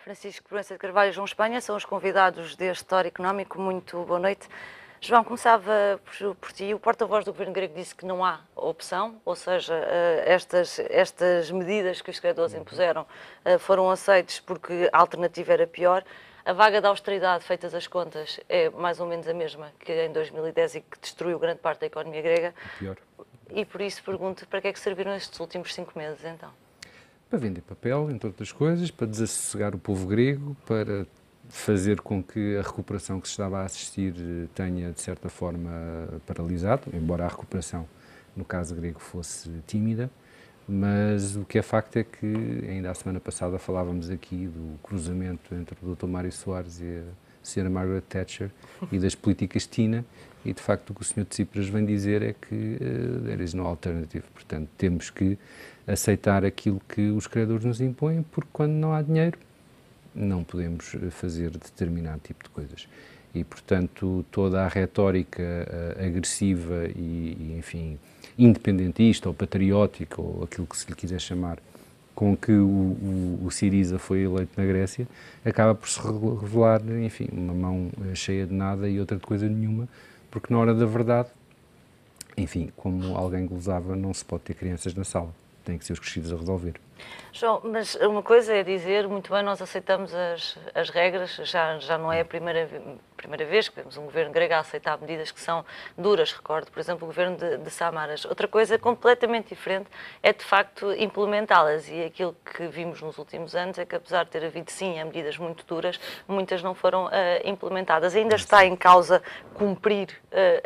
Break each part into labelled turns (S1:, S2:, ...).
S1: Francisco Proença de Carvalho e João Espanha são os convidados deste Hora Económico. Muito boa noite. João, começava por ti. O porta-voz do governo grego disse que não há opção, ou seja, estas medidas que os credores impuseram foram aceitas porque a alternativa era pior. A vaga da austeridade, feitas as contas, é mais ou menos a mesma que em 2010 e que destruiu grande parte da economia grega.
S2: Pior.
S1: E por isso pergunto, para que é que serviram estes últimos 5 meses, então?
S2: Para vender papel, entre outras coisas, para desassossegar o povo grego, para fazer com que a recuperação que se estava a assistir tenha, de certa forma, paralisado, embora a recuperação, no caso grego, fosse tímida. Mas o que é facto é que, ainda a semana passada, falávamos aqui do cruzamento entre o Dr. Mário Soares e a Sra. Margaret Thatcher e das políticas TINA, e de facto o que o Sr. Tsipras vem dizer é que there is no alternative. Portanto, temos que aceitar aquilo que os credores nos impõem, porque quando não há dinheiro, não podemos fazer determinado tipo de coisas. E, portanto, toda a retórica agressiva e, enfim, independentista ou patriótica, ou aquilo que se lhe quiser chamar, com que o Syriza foi eleito na Grécia, acaba por se revelar, enfim, uma mão cheia de nada e outra de coisa nenhuma, porque na hora da verdade, enfim, como alguém glosava, não se pode ter crianças na sala, têm que ser os crescidos a resolver.
S1: João, mas uma coisa é dizer, muito bem, nós aceitamos as regras, já não é a primeira vez que vemos um governo grego a aceitar medidas que são duras, recordo, por exemplo, o governo de Samaras. Outra coisa completamente diferente é, de facto, implementá-las, e aquilo que vimos nos últimos anos é que, apesar de ter havido, sim, medidas muito duras, muitas não foram implementadas. Ainda está em causa cumprir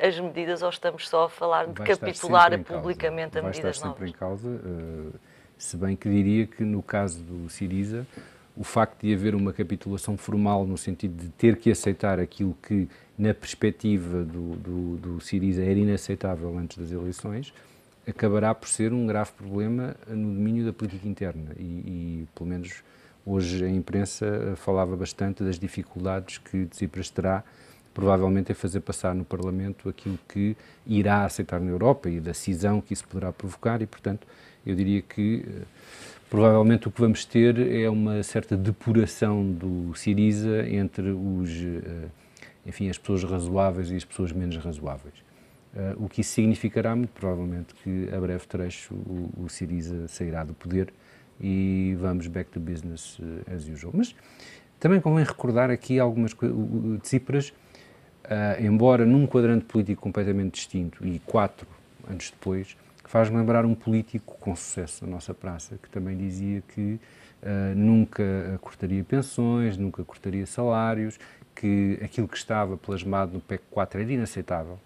S1: as medidas, ou estamos só a falar de capitular publicamente a medidas novas?
S2: Vai estar sempre em causa. Se bem que diria que, no caso do Syriza, o facto de haver uma capitulação formal no sentido de ter que aceitar aquilo que, na perspectiva do Syriza, era inaceitável antes das eleições, acabará por ser um grave problema no domínio da política interna. E pelo menos, hoje a imprensa falava bastante das dificuldades que Tsipras terá, provavelmente, em fazer passar no Parlamento aquilo que irá aceitar na Europa e da cisão que isso poderá provocar e, portanto, eu diria que provavelmente o que vamos ter é uma certa depuração do Syriza entre enfim, as pessoas razoáveis e as pessoas menos razoáveis. O que isso significará, muito provavelmente, que a breve trecho o Syriza sairá do poder e vamos back to business as usual. Mas também convém recordar aqui algumas coisas. O Tsipras, embora num quadrante político completamente distinto e 4 anos depois, faz-me lembrar um político com sucesso na nossa praça, que também dizia que nunca cortaria pensões, nunca cortaria salários, que aquilo que estava plasmado no PEC 4 era inaceitável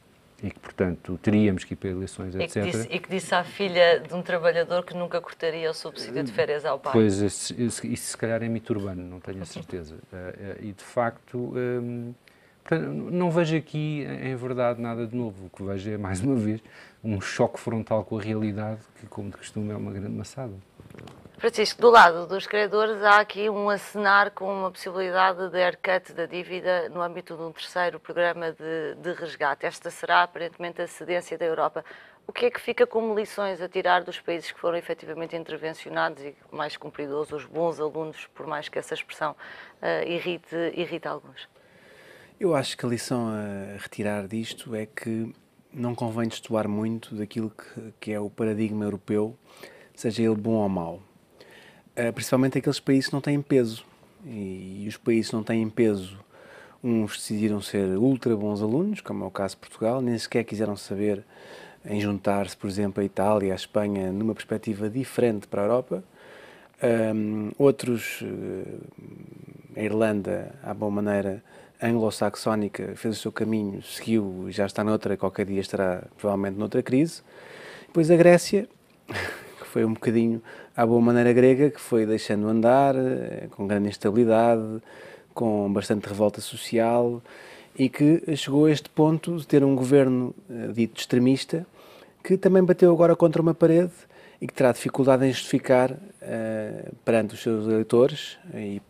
S2: e que, portanto, teríamos que ir para eleições, etc.
S1: E que disse à filha de um trabalhador que nunca cortaria o subsídio de férias ao pai.
S2: Pois, isso se calhar é mito urbano, não tenho a certeza. E, de facto, não vejo aqui, em verdade, nada de novo. O que vejo é, mais uma vez, um choque frontal com a realidade, que, como de costume, é uma grande maçada.
S1: Francisco, do lado dos credores, há aqui um acenar com uma possibilidade de haircut da dívida no âmbito de um terceiro programa de resgate. Esta será, aparentemente, a cedência da Europa. O que é que fica como lições a tirar dos países que foram efetivamente intervencionados e mais cumpridores, os bons alunos, por mais que essa expressão irrite alguns?
S3: Eu acho que a lição a retirar disto é que não convém destoar muito daquilo que é o paradigma europeu, seja ele bom ou mau. Principalmente aqueles países que não têm peso. E os países que não têm peso, uns decidiram ser ultra bons alunos, como é o caso de Portugal, nem sequer quiseram saber em juntar-se, por exemplo, a Itália e a Espanha numa perspectiva diferente para a Europa. Outros, a Irlanda, à boa maneira anglo-saxónica, fez o seu caminho, seguiu, já está noutra, qualquer dia estará provavelmente noutra crise. Depois a Grécia, que foi um bocadinho à boa maneira grega, que foi deixando andar, com grande instabilidade, com bastante revolta social, e que chegou a este ponto de ter um governo dito extremista, que também bateu agora contra uma parede e que terá dificuldade em justificar perante os seus eleitores e,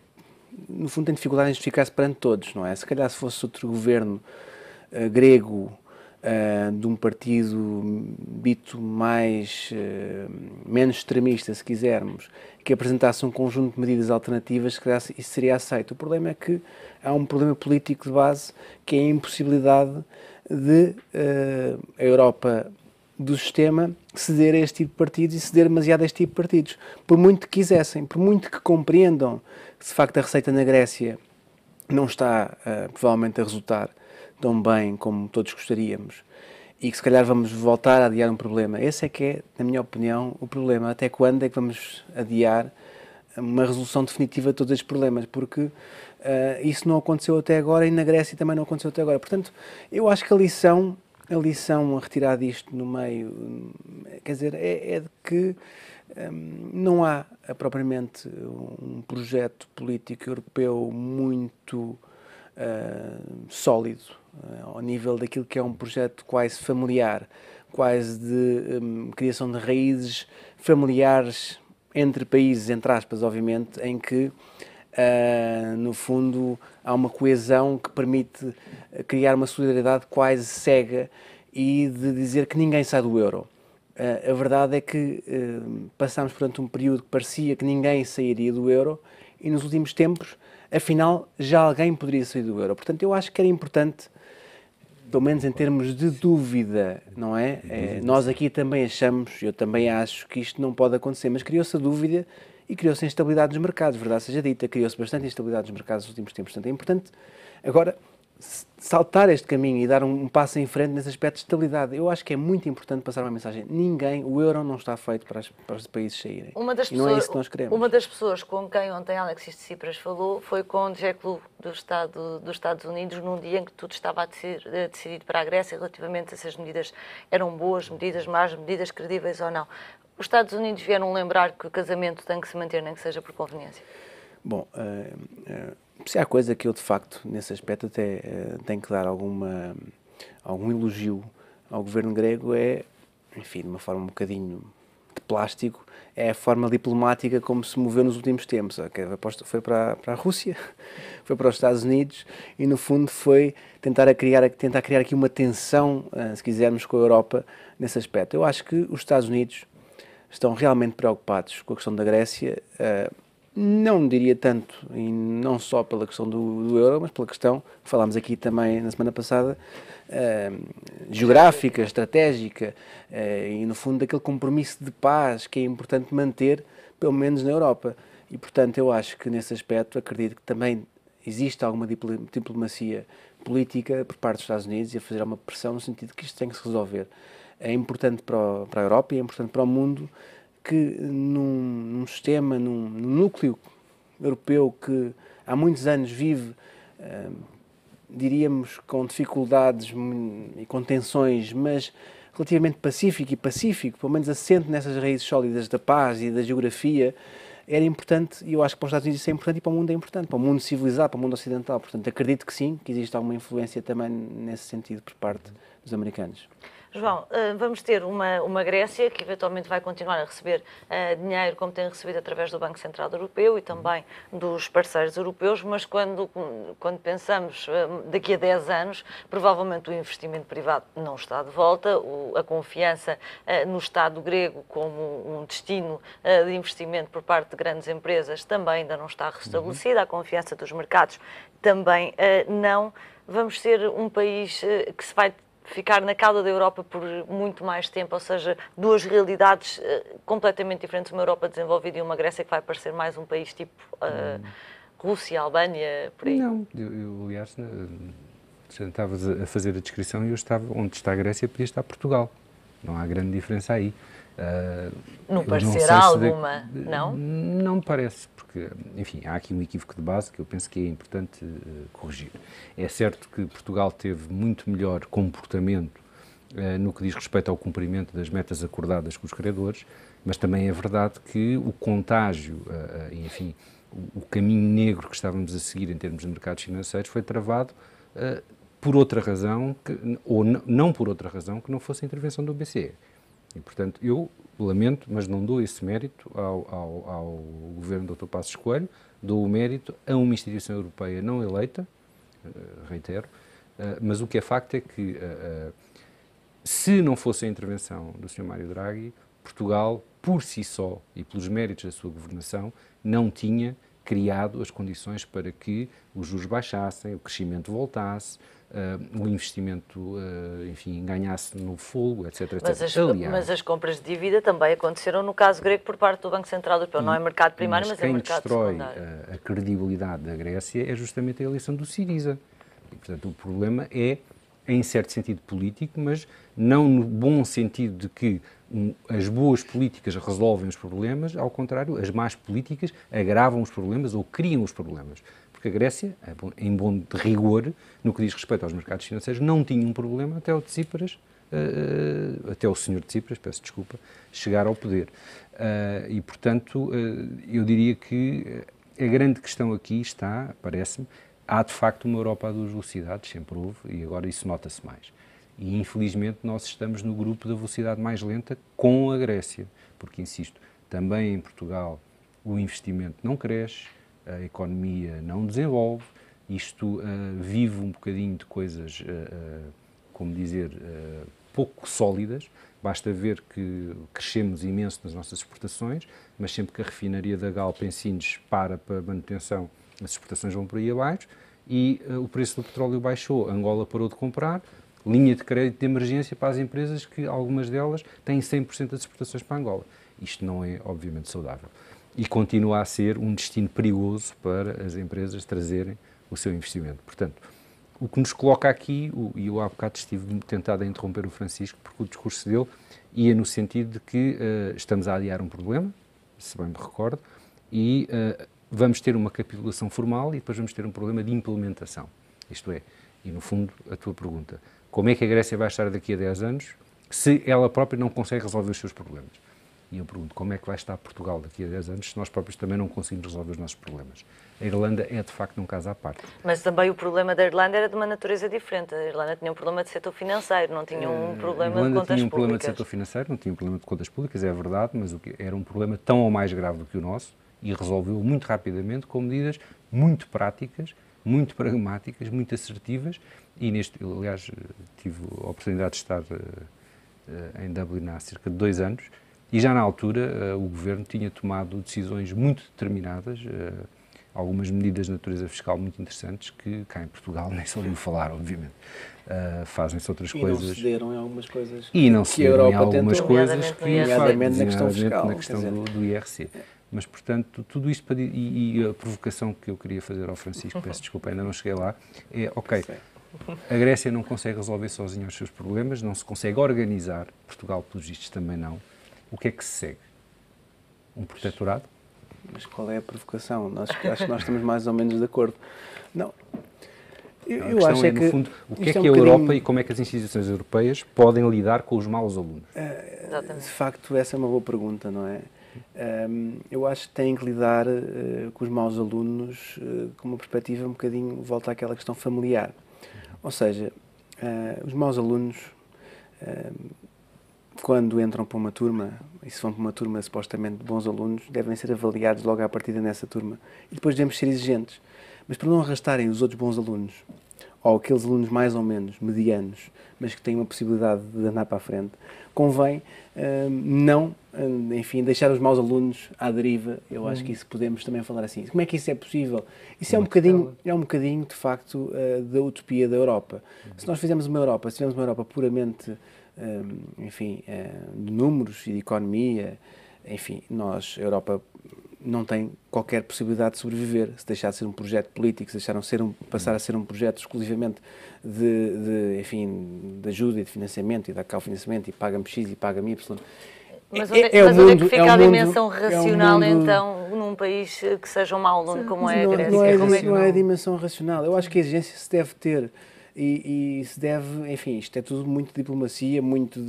S3: no fundo, tem dificuldade em justificar-se perante todos, não é? Se calhar se fosse outro governo grego de um partido dito menos extremista, se quisermos, que apresentasse um conjunto de medidas alternativas, se calhar isso seria aceito. O problema é que há um problema político de base, que é a impossibilidade de a Europa do sistema ceder a este tipo de partidos e ceder demasiado a este tipo de partidos. Por muito que quisessem, por muito que compreendam que, de facto, a receita na Grécia não está, provavelmente, a resultar tão bem como todos gostaríamos e que, se calhar, vamos voltar a adiar um problema. Esse é que é, na minha opinião, o problema. Até quando é que vamos adiar uma resolução definitiva de todos estes problemas? Porque isso não aconteceu até agora e na Grécia também não aconteceu até agora. Portanto, eu acho que a lição a retirar disto no meio, quer dizer, é de que não há propriamente um projeto político europeu muito sólido ao nível daquilo que é um projeto quase familiar, quase de criação de raízes familiares entre países, entre aspas, obviamente, em que no fundo há uma coesão que permite criar uma solidariedade quase cega e de dizer que ninguém sai do euro. A verdade é que passámos portanto um período que parecia que ninguém sairia do euro e nos últimos tempos, afinal, já alguém poderia sair do euro. Portanto, eu acho que era importante, pelo menos em termos de dúvida, não é? Nós aqui também achamos, eu também acho que isto não pode acontecer, mas criou-se a dúvida e criou-se instabilidade nos mercados, verdade seja dita, criou-se bastante instabilidade nos mercados nos últimos tempos. Portanto, é importante agora saltar este caminho e dar um passo em frente nesse aspecto de estabilidade. Eu acho que é muito importante passar uma mensagem. O euro não está feito para os países saírem. E não é isso que nós queremos.
S1: Uma das pessoas com quem ontem Alexis Tsipras falou foi com Jack Lew dos Estados Unidos, num dia em que tudo estava decidido para a Grécia relativamente a se as medidas eram boas medidas, más medidas, credíveis ou não. Os Estados Unidos vieram lembrar que o casamento tem que se manter, nem que seja por conveniência.
S3: Bom, se há coisa que eu, de facto, nesse aspecto até tenho que dar algum elogio ao governo grego enfim, de uma forma um bocadinho de plástico, é a forma diplomática como se moveu nos últimos tempos. Foi para a Rússia, foi para os Estados Unidos e, no fundo, foi tentar criar aqui uma tensão, se quisermos, com a Europa nesse aspecto. Eu acho que os Estados Unidos estão realmente preocupados com a questão da Grécia, não diria tanto, e não só pela questão do euro, mas pela questão, que falámos aqui também na semana passada, geográfica, estratégica, e no fundo daquele compromisso de paz que é importante manter, pelo menos na Europa. E portanto eu acho que nesse aspecto acredito que também existe alguma diplomacia política por parte dos Estados Unidos e a fazer uma pressão no sentido de que isto tem que se resolver. É importante para a Europa e é importante para o mundo que num sistema, num núcleo europeu que há muitos anos vive, diríamos, com dificuldades e com tensões, mas relativamente pacífico, pelo menos assente nessas raízes sólidas da paz e da geografia, era importante, e eu acho que para os Estados Unidos isso é importante e para o mundo é importante, para o mundo civilizado, para o mundo ocidental. Portanto, acredito que sim, que existe alguma influência também nesse sentido por parte dos americanos.
S1: João, vamos ter uma Grécia que eventualmente vai continuar a receber dinheiro como tem recebido através do Banco Central Europeu e também dos parceiros europeus, mas quando pensamos daqui a 10 anos, provavelmente o investimento privado não está de volta, a confiança no Estado grego como um destino de investimento por parte de grandes empresas também ainda não está restabelecida, a confiança dos mercados também não. Vamos ser um país que se vai ficar na cauda da Europa por muito mais tempo, ou seja, duas realidades completamente diferentes, uma Europa desenvolvida e uma Grécia que vai parecer mais um país tipo Rússia, Albânia, por aí.
S2: Não, eu aliás, estavas a fazer a descrição e eu estava, onde está a Grécia podia estar Portugal, não há grande diferença aí.
S1: Não parecerá alguma, não?
S2: Não me parece, porque, enfim, há aqui um equívoco de base que eu penso que é importante corrigir. É certo que Portugal teve muito melhor comportamento no que diz respeito ao cumprimento das metas acordadas com os credores, mas também é verdade que o contágio, enfim, o caminho negro que estávamos a seguir em termos de mercados financeiros foi travado por outra razão, ou não por outra razão, que não fosse a intervenção do BCE. E, portanto, eu lamento, mas não dou esse mérito ao governo do Dr. Passos Coelho, dou o mérito a uma instituição europeia não eleita, reitero, mas o que é facto é que Se não fosse a intervenção do Sr. Mário Draghi, Portugal, por si só e pelos méritos da sua governação, não tinha criado as condições para que os juros baixassem, o crescimento voltasse, o investimento, enfim, ganhasse no fôlego, etc.
S1: Mas as compras de dívida também aconteceram no caso grego por parte do Banco Central Europeu. Não é mercado primário, mas é mercado secundário.
S2: Quem destrói a credibilidade da Grécia é justamente a eleição do Syriza. E, portanto, o problema é, em certo sentido, político, mas não no bom sentido de que as boas políticas resolvem os problemas, ao contrário, as más políticas agravam os problemas ou criam os problemas. Porque a Grécia, em bom rigor, no que diz respeito aos mercados financeiros, não tinha um problema até o Tsipras, até o senhor Tsipras, peço desculpa, chegar ao poder. E, portanto, eu diria que a grande questão aqui está, parece-me, há de facto uma Europa a duas velocidades, sempre houve, e agora isso nota-se mais. E infelizmente nós estamos no grupo da velocidade mais lenta com a Grécia, porque, insisto, também em Portugal o investimento não cresce, a economia não desenvolve, isto vive um bocadinho de coisas, como dizer, pouco sólidas. Basta ver que crescemos imenso nas nossas exportações, mas sempre que a refinaria da Galp em Sines para manutenção, as exportações vão por aí abaixo e o preço do petróleo baixou, Angola parou de comprar, linha de crédito de emergência para as empresas que algumas delas têm 100% das exportações para Angola. Isto não é, obviamente, saudável. E continua a ser um destino perigoso para as empresas trazerem o seu investimento. Portanto, o que nos coloca aqui, e eu há bocado estive tentado a interromper o Francisco, porque o discurso dele ia no sentido de que estamos a adiar um problema, se bem me recordo, e vamos ter uma capitulação formal e depois vamos ter um problema de implementação. Isto é, e no fundo, a tua pergunta, como é que a Grécia vai estar daqui a 10 anos se ela própria não consegue resolver os seus problemas? E eu pergunto, como é que vai estar Portugal daqui a 10 anos se nós próprios também não conseguimos resolver os nossos problemas? A Irlanda é, de facto, um caso à parte.
S1: Mas também o problema da Irlanda era de uma natureza diferente. A Irlanda tinha um problema de setor financeiro, não tinha um problema de contas públicas.
S2: A Irlanda tinha um problema de setor financeiro, não tinha um problema de contas públicas, é verdade, mas era um problema tão ou mais grave do que o nosso e resolveu muito rapidamente com medidas muito práticas, muito pragmáticas, muito assertivas e aliás, tive a oportunidade de estar em Dublin há cerca de 2 anos e já na altura o Governo tinha tomado decisões muito determinadas, algumas medidas de natureza fiscal muito interessantes que cá em Portugal nem se ouviu falar, obviamente. Fazem-se outras coisas.
S3: E não cederam em algumas coisas.
S2: E não cederam em algumas coisas
S3: que nomeadamente
S2: na questão fiscal. Na questão do IRC. Mas, portanto, tudo isto e a provocação que eu queria fazer ao Francisco, peço desculpa, ainda não cheguei lá, é, ok, a Grécia não consegue resolver sozinha os seus problemas, não se consegue organizar, Portugal, pelos vistos, também não. O que é que se segue? Um protetorado?
S3: Mas qual é a provocação? Acho que nós estamos mais ou menos de acordo. Não.
S2: Eu acho no fundo, o que é que a Europa e como é que as instituições europeias podem lidar com os maus alunos?
S3: De facto, essa é uma boa pergunta, não é? Eu acho que têm que lidar com os maus alunos com uma perspectiva um bocadinho, volta àquela questão familiar. Ou seja, os maus alunos, quando entram para uma turma, e se vão para uma turma supostamente de bons alunos, devem ser avaliados logo à partida nessa turma. E depois devemos ser exigentes. Mas para não arrastarem os outros bons alunos, ou aqueles alunos mais ou menos medianos, mas que têm uma possibilidade de andar para a frente, convém não, enfim, deixar os maus alunos à deriva. Eu acho que isso podemos também falar assim. Como é que isso é possível? Isso é um bocadinho, de facto, da utopia da Europa. Se nós tivermos uma Europa puramente, enfim, de números e de economia, enfim, a Europa não tem qualquer possibilidade de sobreviver. Se deixar de ser um projeto político, se passar a ser um projeto exclusivamente enfim, de ajuda e de financiamento, e dá cá o financiamento, e paga-me X e paga-me Y.
S1: Mas onde é que fica a dimensão racional, então, num país que seja um mau aluno como é a Grécia?
S3: Não é a dimensão racional. Eu acho que a exigência se deve ter e se deve, enfim, isto é tudo muito diplomacia, muito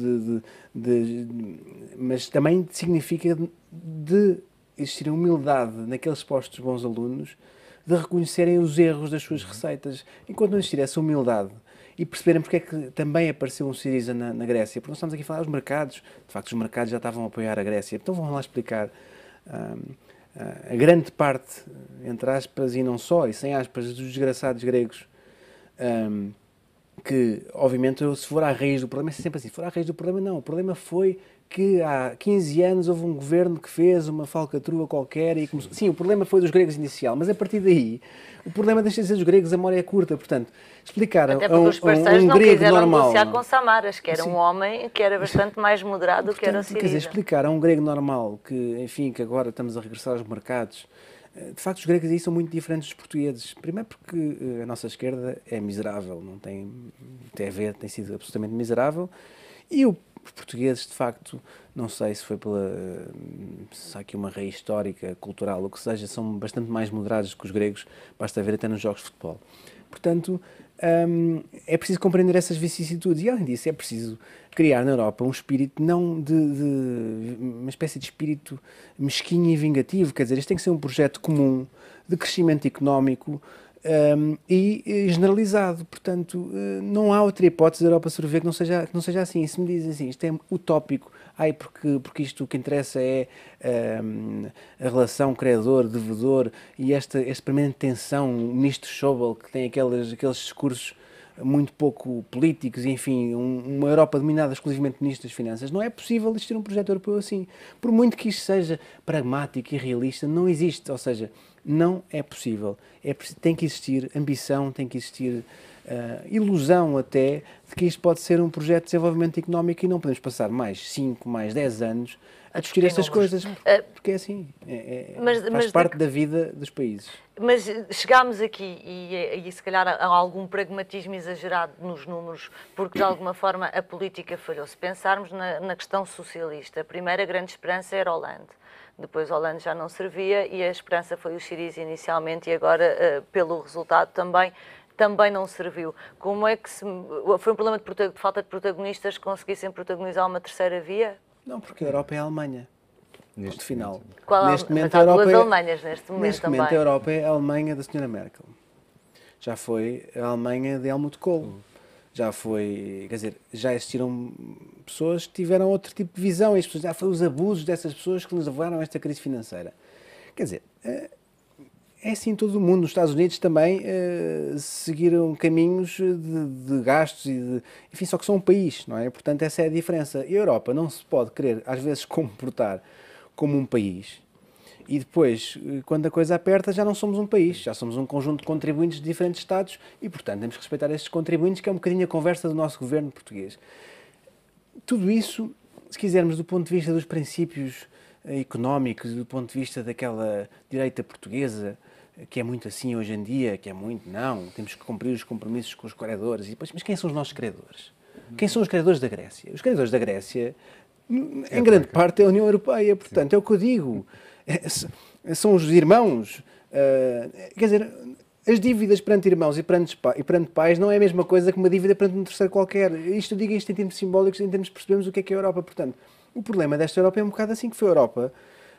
S3: mas também significa de existir humildade naqueles postos bons alunos de reconhecerem os erros das suas receitas. Enquanto não existir essa humildade e perceberem porque é que também apareceu um Syriza na Grécia, porque nós estamos aqui a falar dos mercados, de facto os mercados já estavam a apoiar a Grécia, então vamos lá explicar a grande parte, entre aspas e não só, e sem aspas, dos desgraçados gregos que, obviamente, se for à raiz do problema, é sempre assim, se for à raiz do problema, não, o problema foi que há 15 anos houve um governo que fez uma falcatrua qualquer e começou... Sim, o problema foi dos gregos inicial, mas a partir daí o problema deixa de ser dos gregos, a memória é curta, portanto, explicar
S1: até porque os parceiros
S3: um
S1: não
S3: grego
S1: quiseram
S3: normal...
S1: negociar com Samaras, que era
S3: Sim.
S1: um homem que era bastante mais moderado do que era o Siriza.
S3: Quer dizer, explicar a um grego normal que, enfim, que agora estamos a regressar aos mercados, de facto os gregos aí são muito diferentes dos portugueses. Primeiro porque a nossa esquerda é miserável, não tem TV, tem sido absolutamente miserável, e os portugueses, de facto, não sei se foi se há aqui uma raiz histórica, cultural, o que seja, são bastante mais moderados que os gregos, basta ver até nos jogos de futebol. Portanto, é preciso compreender essas vicissitudes e, além disso, é preciso criar na Europa um espírito não de uma espécie de espírito mesquinho e vingativo, quer dizer, isto tem que ser um projeto comum de crescimento económico e generalizado. Portanto, não há outra hipótese da Europa sobreviver que não seja assim. E se me dizem assim, isto é utópico, porque isto o que interessa é a relação credor-devedor e esta permanente tensão, o ministro Schäuble, que tem aqueles discursos muito pouco políticos, e, enfim, uma Europa dominada exclusivamente por ministros das finanças, não é possível existir um projeto europeu assim. Por muito que isto seja pragmático e realista, não existe, ou seja, não é possível. Tem que existir ambição, tem que existir ilusão até de que isto pode ser um projeto de desenvolvimento económico e não podemos passar mais 5, mais 10 anos a discutir estas coisas, porque é assim, faz parte da vida dos países.
S1: Mas chegámos aqui e se calhar há algum pragmatismo exagerado nos números, porque de alguma forma a política falhou. Se pensarmos na questão socialista, a primeira grande esperança era Hollande. Depois Hollande já não servia e a esperança foi o Syriza inicialmente e agora, pelo resultado, também não serviu. Como é que foi um problema de falta de protagonistas que conseguissem protagonizar uma terceira via?
S3: Não, porque a Europa é a Alemanha. Neste final.
S1: Neste momento há duas Alemanhas neste momento também.
S3: A Europa é a Alemanha da Sra. Merkel. Já foi a Alemanha de Helmut Kohl. Já foi, quer dizer, já existiram pessoas que tiveram outro tipo de visão e já foi os abusos dessas pessoas que nos levaram a esta crise financeira. Quer dizer, é assim em todo o mundo. Nos Estados Unidos também seguiram caminhos de gastos enfim, só que são um país, não é? Portanto, essa é a diferença. E a Europa não se pode querer, às vezes, comportar como um país e depois, quando a coisa aperta, já não somos um país, já somos um conjunto de contribuintes de diferentes Estados e, portanto, temos que respeitar esses contribuintes, que é um bocadinho a conversa do nosso governo português. Tudo isso, se quisermos, do ponto de vista dos princípios económicos, do ponto de vista daquela direita portuguesa, que é muito assim hoje em dia, que é muito, não, temos que cumprir os compromissos com os credores. E depois, mas quem são os nossos credores? Quem são os credores da Grécia? Os credores da Grécia, em grande parte, é a União Europeia, portanto, é o que eu digo. São os irmãos. Quer dizer, as dívidas perante irmãos e perante pais não é a mesma coisa que uma dívida perante um terceiro qualquer. Isto eu digo isto em termos simbólicos, em termos de percebermos o que é a Europa. Portanto, o problema desta Europa é um bocado assim que foi a Europa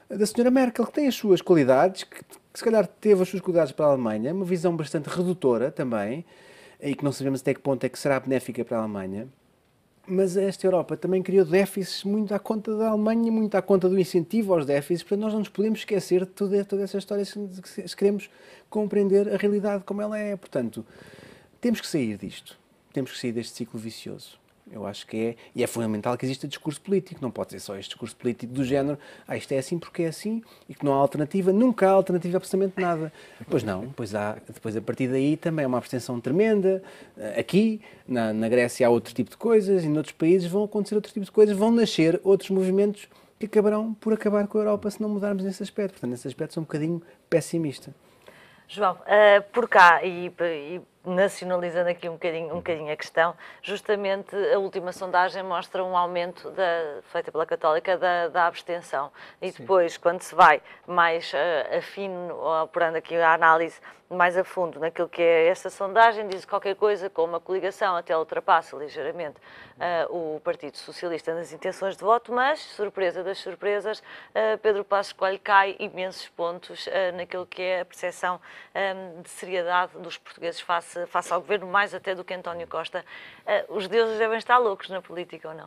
S3: da Sra. Merkel, que tem as suas qualidades, que se calhar teve as suas qualidades para a Alemanha, uma visão bastante redutora também, e que não sabemos até que ponto é que será benéfica para a Alemanha. Mas esta Europa também criou déficits muito à conta da Alemanha, muito à conta do incentivo aos déficits, portanto nós não nos podemos esquecer de toda essa história se queremos compreender a realidade como ela é. Portanto, temos que sair disto, temos que sair deste ciclo vicioso. Eu acho que é, e é fundamental que exista discurso político, não pode ser só este discurso político do género, isto é assim porque é assim, e que não há alternativa, nunca há alternativa a absolutamente nada. Pois não, depois a partir daí também é uma abstenção tremenda, aqui, na Grécia há outro tipo de coisas, e noutros países vão acontecer outro tipo de coisas, vão nascer outros movimentos que acabarão por acabar com a Europa se não mudarmos nesse aspecto. Portanto, nesse aspecto sou um bocadinho pessimista.
S1: João, por cá, e nacionalizando aqui um bocadinho a questão, justamente a última sondagem mostra um aumento feita pela Católica da abstenção. E depois, quando se vai mais afino, ou apurando aqui a análise mais a fundo naquilo que é esta sondagem, diz qualquer coisa com uma coligação até ultrapassa ligeiramente o Partido Socialista nas intenções de voto, mas, surpresa das surpresas, Pedro Passos Coelho cai imensos pontos naquilo que é a percepção de seriedade dos portugueses face face ao governo, mais até do que António Costa. Os deuses devem estar loucos na política, ou não?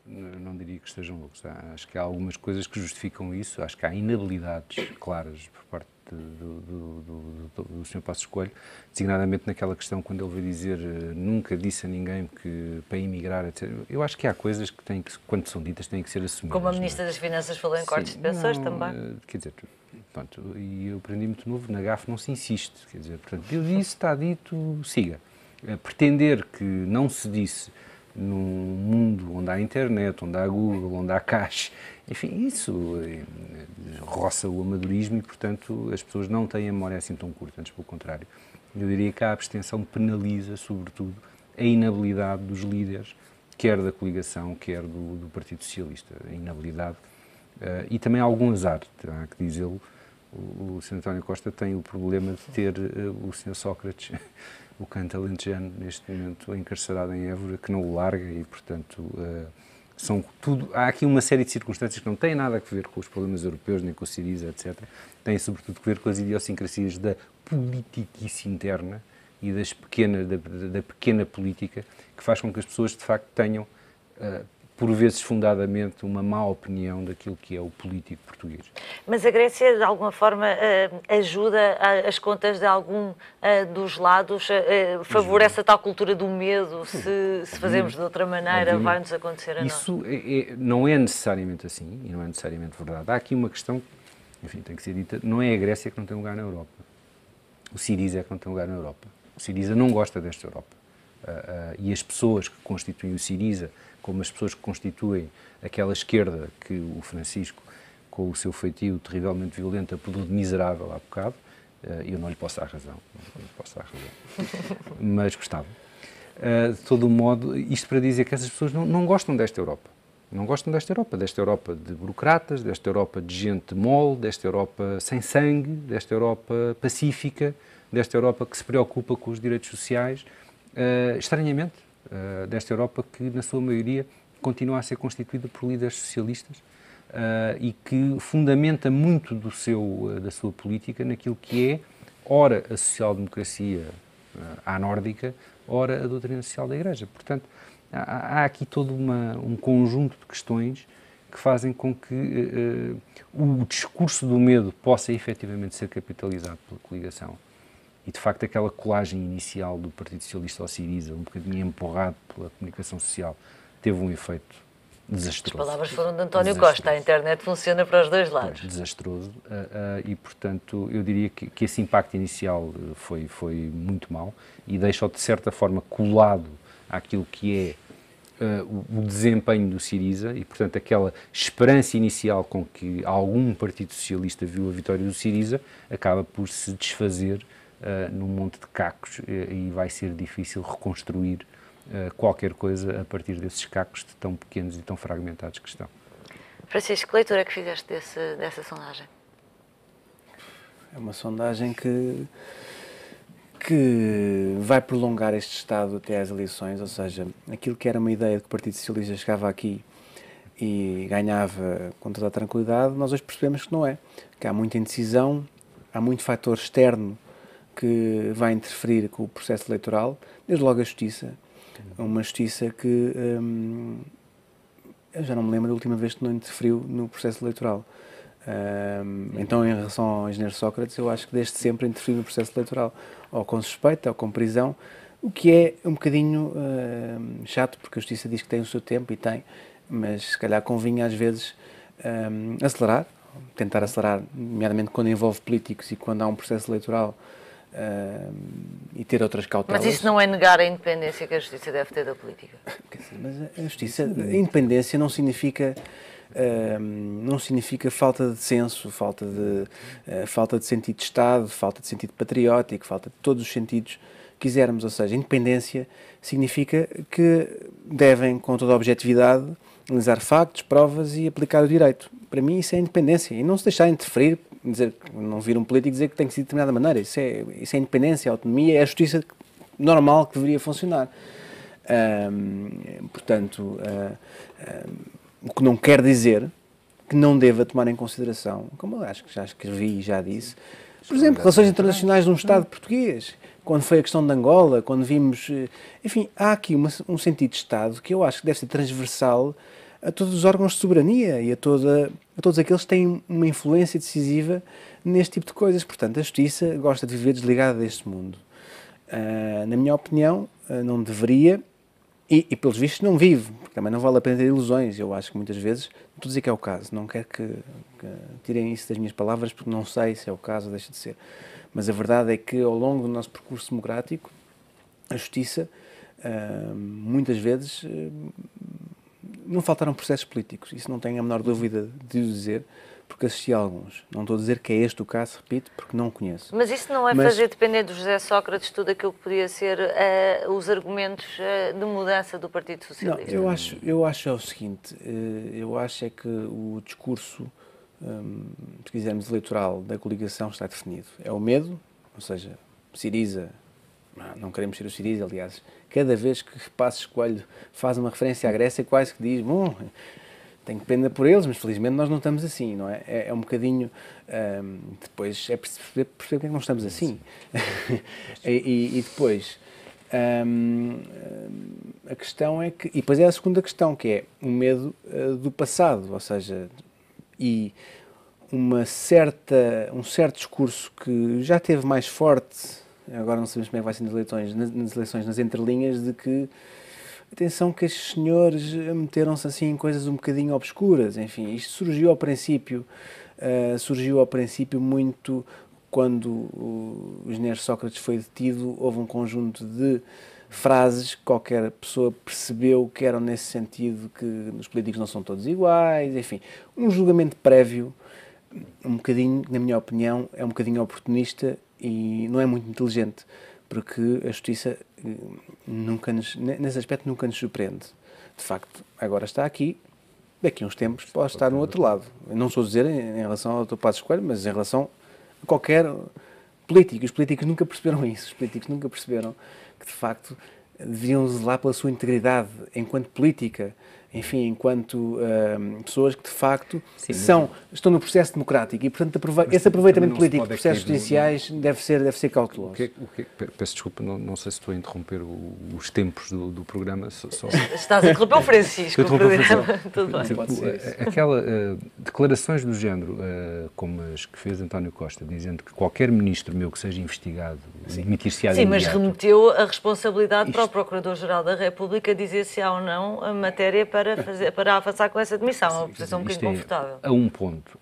S2: Não diria que estejam loucos. Acho que há algumas coisas que justificam isso. Acho que há inabilidades claras por parte do Sr. Passos Coelho, designadamente naquela questão quando ele veio dizer nunca disse a ninguém que para emigrar, etc. Eu acho que há coisas que têm que, quando são ditas, têm que ser assumidas.
S1: Como a Ministra das Finanças falou em cortes de pensões também.
S2: Quer dizer, pronto, e eu aprendi muito novo, na gafe não se insiste. Quer dizer, portanto, eu disse, está dito, siga. Pretender que não se disse num mundo onde há internet, onde há Google, onde há cache, enfim, isso roça o amadorismo e, portanto, as pessoas não têm a memória assim tão curta, antes pelo contrário. Eu diria que a abstenção penaliza, sobretudo, a inabilidade dos líderes, quer da coligação, quer do Partido Socialista, a inabilidade. E também há algum azar, há que dizê-lo. O Sr. António Costa tem o problema de ter o Sr. Sócrates, o canto alentejano, neste momento encarcerado em Évora, que não o larga e, portanto, há aqui uma série de circunstâncias que não têm nada a ver com os problemas europeus, nem com o Syriza, etc. Têm, sobretudo, a ver com as idiosincrasias da politiquice interna e da pequena política, que faz com que as pessoas, de facto, tenham, por vezes fundadamente, uma má opinião daquilo que é o político português.
S1: Mas a Grécia, de alguma forma, ajuda as contas de algum dos lados, favorece a tal cultura do medo, se fazermos de outra maneira, vai-nos acontecer a nós?
S2: Isso não é necessariamente assim, e não é necessariamente verdade. Há aqui uma questão, enfim, tem que ser dita, não é a Grécia que não tem lugar na Europa. O Syriza é que não tem lugar na Europa. O Syriza não gosta desta Europa. E as pessoas que constituem o Syriza, como as pessoas que constituem aquela esquerda que o Francisco, com o seu feitio terrivelmente violento, apelou de miserável há bocado, eu não lhe posso dar razão, mas gostava. De todo modo, isto para dizer que essas pessoas não gostam desta Europa. Não gostam desta Europa de burocratas, desta Europa de gente mole, desta Europa sem sangue, desta Europa pacífica, desta Europa que se preocupa com os direitos sociais, estranhamente, desta Europa que, na sua maioria, continua a ser constituída por líderes socialistas e que fundamenta muito da sua política naquilo que é, ora, a social-democracia à nórdica, ora, a doutrina social da Igreja. Portanto, há aqui todo um conjunto de questões que fazem com que o discurso do medo possa efetivamente ser capitalizado pela coligação. E, de facto, aquela colagem inicial do Partido Socialista ao Syriza, um bocadinho empurrado pela comunicação social, teve um efeito desastroso.
S1: As palavras foram de António Costa, a internet funciona para os dois lados.
S2: Desastroso. E, portanto, eu diria que esse impacto inicial foi muito mau e deixa-o, de certa forma, colado àquilo que é o desempenho do Syriza e, portanto, aquela esperança inicial com que algum Partido Socialista viu a vitória do Syriza acaba por se desfazer num monte de cacos e vai ser difícil reconstruir qualquer coisa a partir desses cacos tão pequenos e tão fragmentados que estão.
S1: Francisco, que leitura é que fizeste dessa sondagem?
S3: É uma sondagem que vai prolongar este estado até às eleições, ou seja, aquilo que era uma ideia de que o Partido Socialista chegava aqui e ganhava com toda a tranquilidade, nós hoje percebemos que não é, que há muita indecisão, há muito fator externo que vai interferir com o processo eleitoral, desde logo a justiça. Uma justiça que eu já não me lembro da última vez que não interferiu no processo eleitoral. Então, em relação ao engenheiro Sócrates, eu acho que desde sempre interferiu no processo eleitoral, ou com suspeita, ou com prisão, o que é um bocadinho chato, porque a justiça diz que tem o seu tempo, e tem, mas se calhar convinha às vezes tentar acelerar, nomeadamente quando envolve políticos e quando há um processo eleitoral, e ter outras cautelas.
S1: Mas isso não é negar a independência que a justiça deve ter da política?
S3: Mas a justiça, a independência não significa falta de senso, falta de sentido de Estado, falta de sentido patriótico, falta de todos os sentidos que quisermos. Ou seja, independência significa que devem, com toda a objetividade, analisar factos, provas e aplicar o direito. Para mim isso é independência e não se deixar interferir, dizer, não vir um político dizer que tem que ser de determinada maneira. Isso é independência, autonomia, é a justiça normal que deveria funcionar. Portanto, o que não quer dizer que não deva tomar em consideração, como eu acho que já escrevi e já disse, por exemplo, relações internacionais de um Estado português, quando foi a questão de Angola, quando vimos... Enfim, há aqui um sentido de Estado que eu acho que deve ser transversal a todos os órgãos de soberania e a todos aqueles que têm uma influência decisiva neste tipo de coisas. Portanto, a justiça gosta de viver desligada deste mundo. Na minha opinião, não deveria, e pelos vistos não vive, porque também não vale a pena ter ilusões. Eu acho que muitas vezes, não estou a dizer que é o caso, não quero que tirem isso das minhas palavras, porque não sei se é o caso ou deixa de ser. Mas a verdade é que, ao longo do nosso percurso democrático, a justiça, muitas vezes, não faltaram processos políticos. Isso não tenho a menor dúvida de o dizer, porque assisti a alguns. Não estou a dizer que é este o caso, repito, porque não o conheço.
S1: Mas isso não é fazer depender do José Sócrates tudo aquilo que podia ser os argumentos de mudança do Partido Socialista?
S3: Não, eu acho é o seguinte, eu acho é que o discurso, se quisermos, eleitoral da coligação está definido. É o medo, ou seja, Syriza, não queremos ser o Syriza, aliás, cada vez que Passos Coelho faz uma referência à Grécia, quase que diz, bom, tenho pena por eles, mas felizmente nós não estamos assim, não é? É um bocadinho, depois é perceber porque é que não estamos assim. e depois, a questão é que, e depois é a segunda questão, que é o medo do passado, ou seja, e um certo discurso que já teve mais forte, agora não sabemos como é que vai ser nas eleições, nas entrelinhas, de que, atenção que estes senhores meteram-se assim em coisas um bocadinho obscuras, enfim, isto surgiu ao princípio muito quando o engenheiro Sócrates foi detido, houve um conjunto de frases que qualquer pessoa percebeu que eram nesse sentido, que os políticos não são todos iguais, enfim, um julgamento prévio, um bocadinho, na minha opinião, é um bocadinho oportunista e não é muito inteligente, porque a justiça nesse aspecto nunca nos surpreende. De facto, agora está aqui, daqui a uns tempos pode estar no outro lado. Eu não estou a dizer em relação ao Dr. Passos Coelho, mas em relação a qualquer político. Os políticos nunca perceberam isso. Os políticos nunca perceberam que, de facto, deviam zelar pela sua integridade enquanto política, enfim, enquanto pessoas que, de facto, estão no processo democrático e, portanto, esse aproveitamento político de processos judiciais deve ser cauteloso.
S2: Peço desculpa, não sei se estou a interromper os tempos do programa.
S1: Estás a interromper o Francisco.
S2: Tudo bem.
S3: Pode ser isso.
S2: Aquela declarações do género, como as que fez António Costa, dizendo que qualquer ministro meu que seja investigado demitir-se-á de imediato.
S1: Sim, mas remeteu a responsabilidade para o Procurador-Geral da República dizer se há ou não a matéria para avançar com essa demissão. É uma posição um bocadinho confortável.
S2: A um ponto.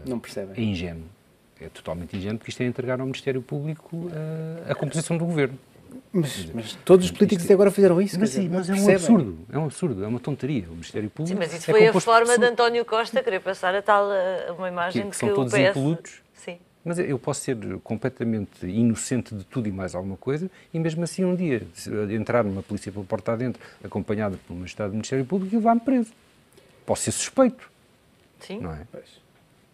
S3: Não percebem.
S2: É ingênuo. É totalmente ingênuo, porque isto é entregar ao Ministério Público a composição do Governo.
S3: Mas todos os políticos até agora fizeram isso.
S2: Mas é um absurdo. É um absurdo. É uma tonteria. O Ministério Público.
S1: Sim, mas isso foi a forma de António Costa querer passar a tal uma imagem
S2: que são todos impolutos.
S1: Sim.
S2: Mas eu posso ser completamente inocente de tudo e mais alguma coisa e mesmo assim um dia entrar numa polícia pela porta adentro, acompanhado por um magistrado do Ministério Público, e levar-me preso. Posso ser suspeito.
S1: Sim.
S2: Não é?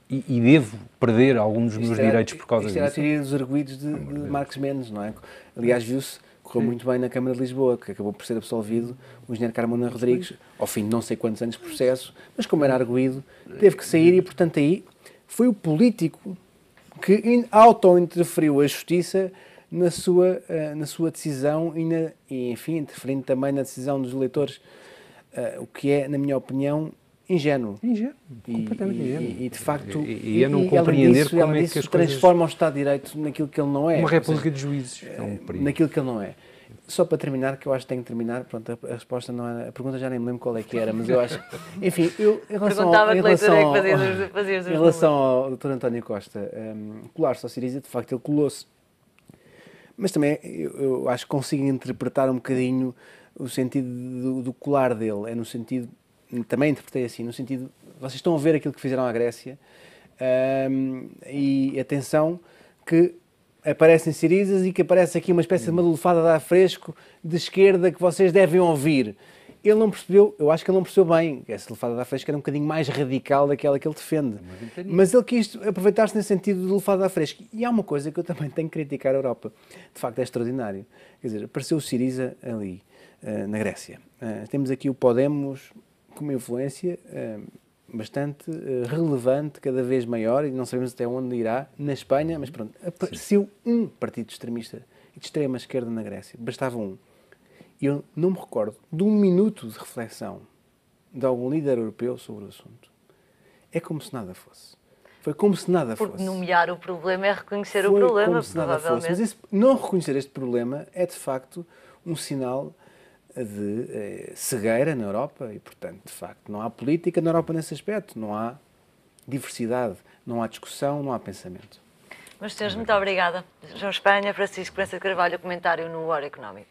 S2: E devo perder alguns dos meus direitos por causa disso.
S3: Isto era a teoria dos arguidos de Marcos Mendes, não é? Aliás, viu-se, correu muito bem na Câmara de Lisboa, que acabou por ser absolvido o engenheiro Carmona Rodrigues, ao fim de não sei quantos anos de processo, mas como era arguido, teve que sair e, portanto, aí foi o político que auto-interferiu a justiça na sua decisão e, enfim, interferindo também na decisão dos eleitores, o que é, na minha opinião, ingênuo.
S2: Completamente ingênuo.
S3: E de facto,
S2: eu não compreender como é que as coisas
S3: transforma o Estado de Direito naquilo que ele não é.
S2: Uma república de juízes.
S3: Naquilo que ele não é. Só para terminar, que eu acho que tenho que terminar, pronto, a resposta não era, a pergunta já nem me lembro qual é que era, mas eu acho, enfim, em relação ao Dr. António Costa, colar-se ao Syriza, de facto ele colou-se, mas também eu acho que consigo interpretar um bocadinho o sentido do colar dele, é no sentido, também interpretei assim, no sentido, vocês estão a ver aquilo que fizeram à Grécia, e atenção que aparecem Syrizas e que aparece aqui uma espécie de uma lufada de ar fresco de esquerda que vocês devem ouvir. Ele não percebeu, eu acho que ele não percebeu bem, que essa lufada de ar fresco era um bocadinho mais radical daquela que ele defende. Mas ele quis aproveitar-se nesse sentido de lufada de ar fresco. E há uma coisa que eu também tenho que criticar a Europa. De facto é extraordinário. Quer dizer, apareceu o Syriza ali, na Grécia. Temos aqui o Podemos com uma influência bastante relevante, cada vez maior, e não sabemos até onde irá, na Espanha, mas pronto, apareceu um partido extremista e de extrema-esquerda na Grécia. Bastava um. Eu não me recordo de um minuto de reflexão de algum líder europeu sobre o assunto. É como se nada fosse. Foi como se nada fosse.
S1: Porque nomear o problema é reconhecer o
S3: Foi
S1: problema,
S3: como se nada
S1: provavelmente.
S3: fosse. Mas não reconhecer este problema é, de facto, um sinal de cegueira na Europa e, portanto, de facto, não há política na Europa nesse aspecto. Não há diversidade, não há discussão, não há pensamento.
S1: Meus senhores, muito obrigada. João Espanha, Francisco França de Carvalho, comentário no Hora Económico.